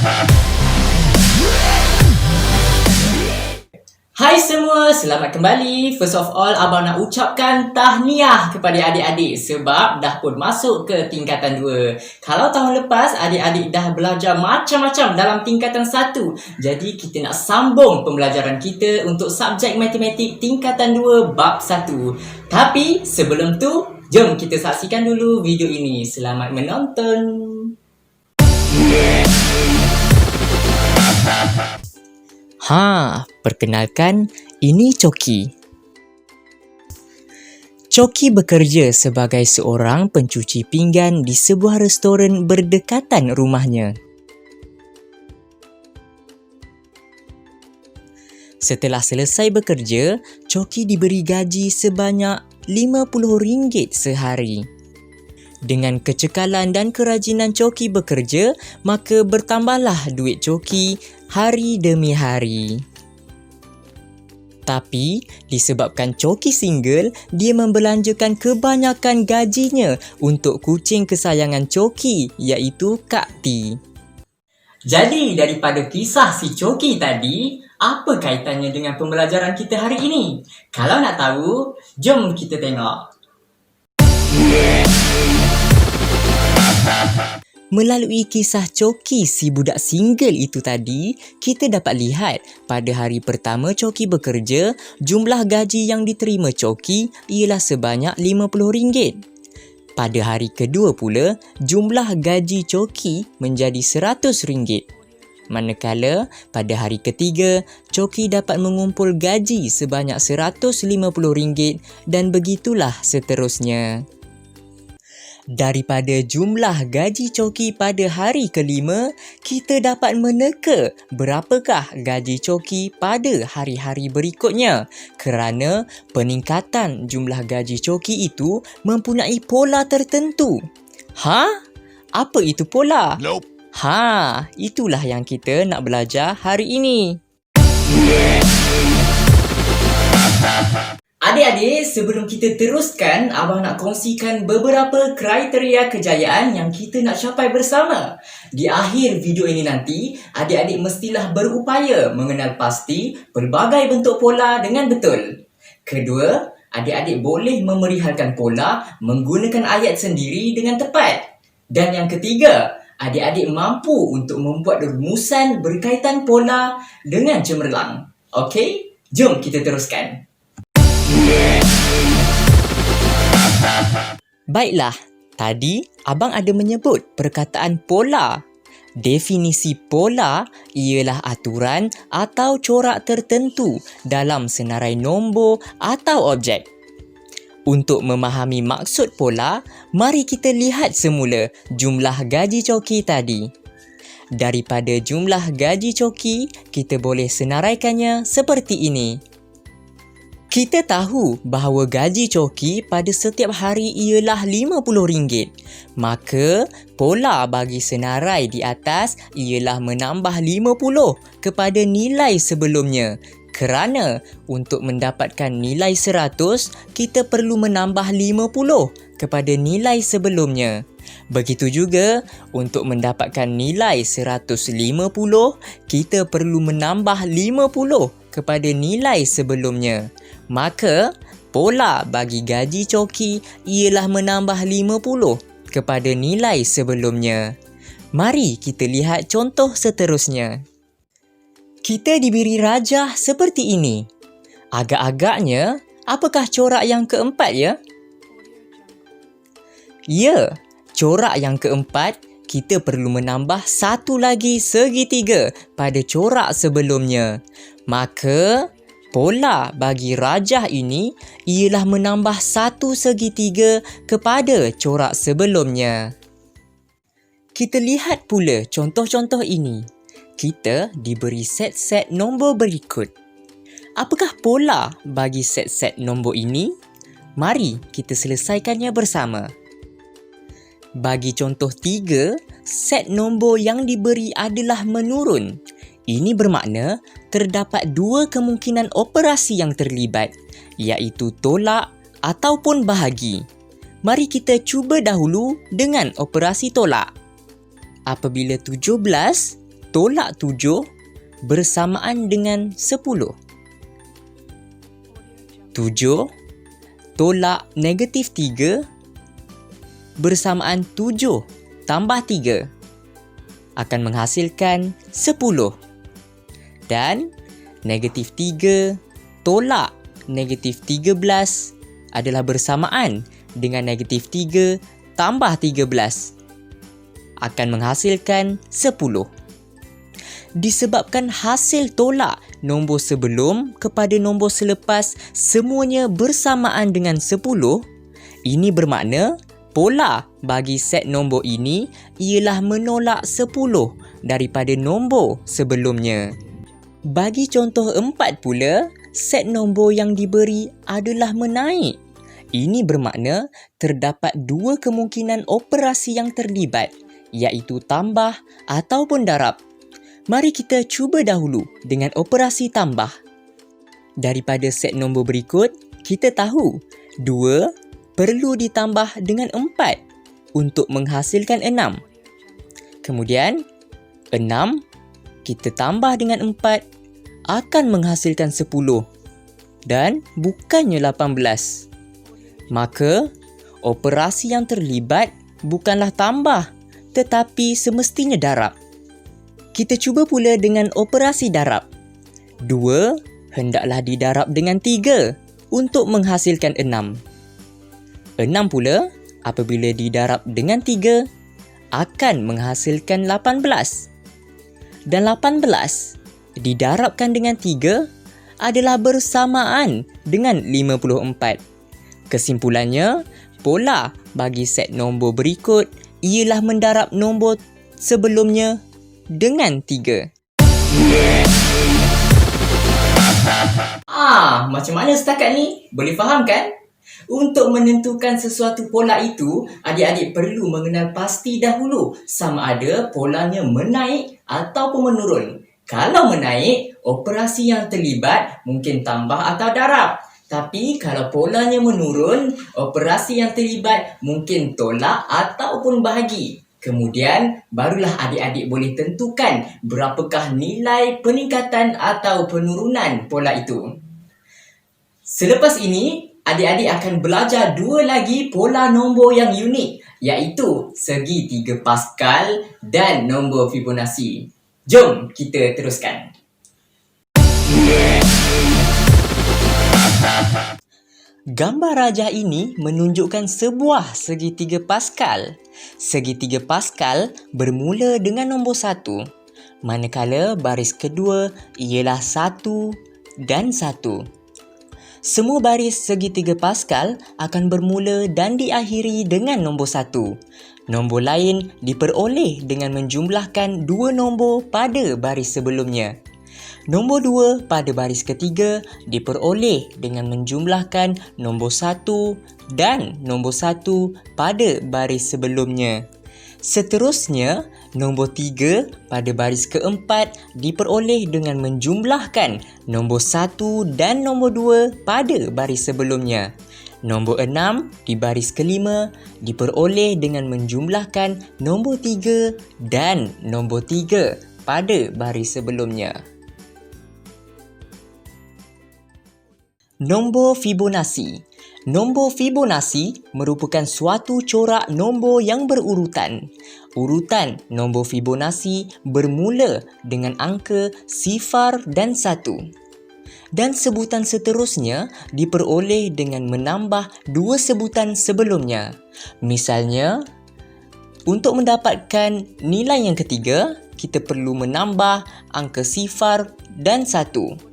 Hai semua, selamat kembali. First of all, abang nak ucapkan tahniah kepada adik-adik sebab dah pun masuk ke tingkatan 2. Kalau tahun lepas adik-adik dah belajar macam-macam dalam tingkatan 1. Jadi kita nak sambung pembelajaran kita untuk subjek matematik tingkatan 2 bab 1. Tapi sebelum tu, jom kita saksikan dulu video ini. Selamat menonton. Perkenalkan, ini Coki. Coki bekerja sebagai seorang pencuci pinggan di sebuah restoran berdekatan rumahnya. Setelah selesai bekerja, Coki diberi gaji sebanyak RM50 sehari. Dengan kecekalan dan kerajinan Coki bekerja, maka bertambahlah duit Coki hari demi hari. Tapi, disebabkan Coki single, dia membelanjakan kebanyakan gajinya untuk kucing kesayangan Coki, iaitu Kak T. Jadi, daripada kisah si Coki tadi, apa kaitannya dengan pembelajaran kita hari ini? Kalau nak tahu, jom kita tengok. Melalui kisah Coki si budak single itu tadi, kita dapat lihat pada hari pertama Coki bekerja, jumlah gaji yang diterima Coki ialah sebanyak RM50. Pada hari kedua pula, jumlah gaji Coki menjadi RM100. Manakala pada hari ketiga, Coki dapat mengumpul gaji sebanyak RM150 dan begitulah seterusnya. Daripada jumlah gaji Coki pada hari kelima, kita dapat meneka berapakah gaji Coki pada hari-hari berikutnya kerana peningkatan jumlah gaji Coki itu mempunyai pola tertentu. Apa itu pola? Nope. Itulah yang kita nak belajar hari ini. Adik-adik, sebelum kita teruskan, abang nak kongsikan beberapa kriteria kejayaan yang kita nak capai bersama. Di akhir video ini nanti, adik-adik mestilah berupaya mengenal pasti pelbagai bentuk pola dengan betul. Kedua, adik-adik boleh memerihalkan pola menggunakan ayat sendiri dengan tepat. Dan yang ketiga, adik-adik mampu untuk membuat rumusan berkaitan pola dengan cemerlang. Okey, jom kita teruskan. Baiklah, tadi abang ada menyebut perkataan pola. Definisi pola ialah aturan atau corak tertentu dalam senarai nombor atau objek. Untuk memahami maksud pola, mari kita lihat semula jumlah gaji Coki tadi. Daripada jumlah gaji Coki, kita boleh senaraikannya seperti ini. Kita tahu bahawa gaji Coki pada setiap hari ialah RM50. Maka, pola bagi senarai di atas ialah menambah 50 kepada nilai sebelumnya. Kerana untuk mendapatkan nilai 100, kita perlu menambah 50 kepada nilai sebelumnya. Begitu juga, untuk mendapatkan nilai 150, kita perlu menambah 50 kepada nilai sebelumnya. Maka, pola bagi gaji Coki ialah menambah 50 kepada nilai sebelumnya. Mari kita lihat contoh seterusnya. Kita diberi rajah seperti ini. Agak-agaknya, apakah corak yang keempat ya? Ya, corak yang keempat, kita perlu menambah satu lagi segitiga pada corak sebelumnya. Maka, pola bagi rajah ini ialah menambah satu segitiga kepada corak sebelumnya. Kita lihat pula contoh-contoh ini. Kita diberi set-set nombor berikut. Apakah pola bagi set-set nombor ini? Mari kita selesaikannya bersama. Bagi contoh 3, set nombor yang diberi adalah menurun. Ini bermakna terdapat dua kemungkinan operasi yang terlibat, iaitu tolak ataupun bahagi. Mari kita cuba dahulu dengan operasi tolak. Apabila 17 tolak 7 bersamaan dengan 10. 7 tolak negatif 3 bersamaan 7 tambah 3 akan menghasilkan 10. Dan negatif 3 tolak negatif 13 adalah bersamaan dengan negatif 3 tambah 13 akan menghasilkan 10. Disebabkan hasil tolak nombor sebelum kepada nombor selepas semuanya bersamaan dengan 10, ini bermakna pola bagi set nombor ini ialah menolak 10 daripada nombor sebelumnya. Bagi contoh 4 pula, set nombor yang diberi adalah menaik. Ini bermakna terdapat dua kemungkinan operasi yang terlibat, iaitu tambah ataupun darab. Mari kita cuba dahulu dengan operasi tambah. Daripada set nombor berikut, kita tahu 2 perlu ditambah dengan 4 untuk menghasilkan 6. Kemudian, 6 kita tambah dengan 4 akan menghasilkan 10 dan bukannya 18. Maka, operasi yang terlibat bukanlah tambah tetapi semestinya darab. Kita cuba pula dengan operasi darab. 2 hendaklah didarab dengan 3 untuk menghasilkan 6. 6 pula apabila didarab dengan 3 akan menghasilkan 18. Dan 18 didarabkan dengan 3 adalah bersamaan dengan 54. Kesimpulannya, pola bagi set nombor berikut ialah mendarab nombor sebelumnya dengan 3. Macam mana setakat ni? Boleh faham kan? Untuk menentukan sesuatu pola itu, adik-adik perlu mengenal pasti dahulu sama ada polanya menaik ataupun menurun. Kalau menaik, operasi yang terlibat mungkin tambah atau darab. Tapi kalau polanya menurun, operasi yang terlibat mungkin tolak ataupun bahagi. Kemudian, barulah adik-adik boleh tentukan berapakah nilai peningkatan atau penurunan pola itu. Selepas ini, adik-adik akan belajar dua lagi pola nombor yang unik, iaitu segi 3 Pascal dan nombor Fibonacci. Jom kita teruskan. Gambar rajah ini menunjukkan sebuah segitiga Pascal. Segitiga Pascal bermula dengan nombor 1, manakala baris kedua ialah 1 dan 1. Semua baris segitiga Pascal akan bermula dan diakhiri dengan nombor 1. Nombor lain diperoleh dengan menjumlahkan dua nombor pada baris sebelumnya. Nombor 2 pada baris ketiga diperoleh dengan menjumlahkan nombor 1 dan nombor 1 pada baris sebelumnya. Seterusnya, nombor 3 pada baris keempat diperoleh dengan menjumlahkan nombor 1 dan nombor 2 pada baris sebelumnya. Nombor 6 di baris kelima diperoleh dengan menjumlahkan nombor 3 dan nombor 3 pada baris sebelumnya. Nombor Fibonacci. Nombor Fibonacci merupakan suatu corak nombor yang berurutan. Urutan nombor Fibonacci bermula dengan angka 0 dan 1. Dan sebutan seterusnya diperoleh dengan menambah dua sebutan sebelumnya. Misalnya, untuk mendapatkan nilai yang ketiga, kita perlu menambah angka 0 dan 1.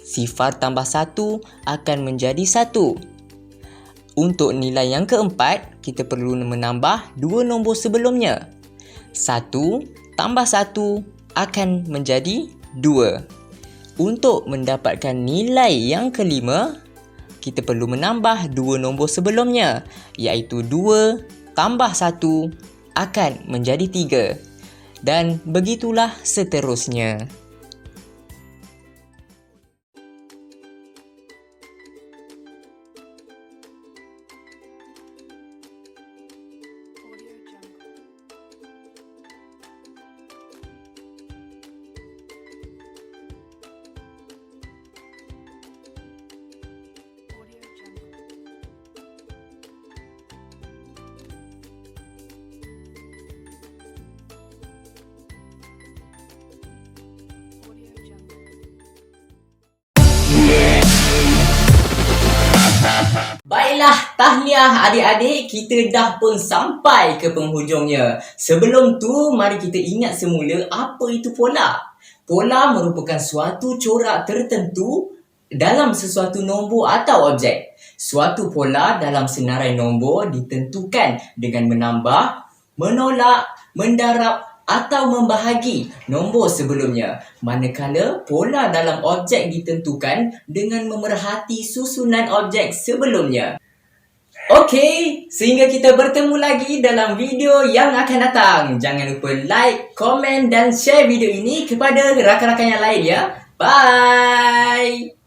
0 tambah 1 akan menjadi 1. Untuk nilai yang keempat, kita perlu menambah dua nombor sebelumnya. 1 tambah 1 akan menjadi 2. Untuk mendapatkan nilai yang kelima, kita perlu menambah dua nombor sebelumnya, iaitu 2 tambah 1 akan menjadi 3. Dan begitulah seterusnya. Tahniah adik-adik, kita dah pun sampai ke penghujungnya. Sebelum tu, mari kita ingat semula apa itu pola. Pola merupakan suatu corak tertentu dalam sesuatu nombor atau objek. Suatu pola dalam senarai nombor ditentukan dengan menambah, menolak, mendarab atau membahagi nombor sebelumnya. Manakala pola dalam objek ditentukan dengan memerhati susunan objek sebelumnya. Okey, sehingga kita bertemu lagi dalam video yang akan datang. Jangan lupa like, komen dan share video ini kepada rakan-rakan yang lain ya. Bye!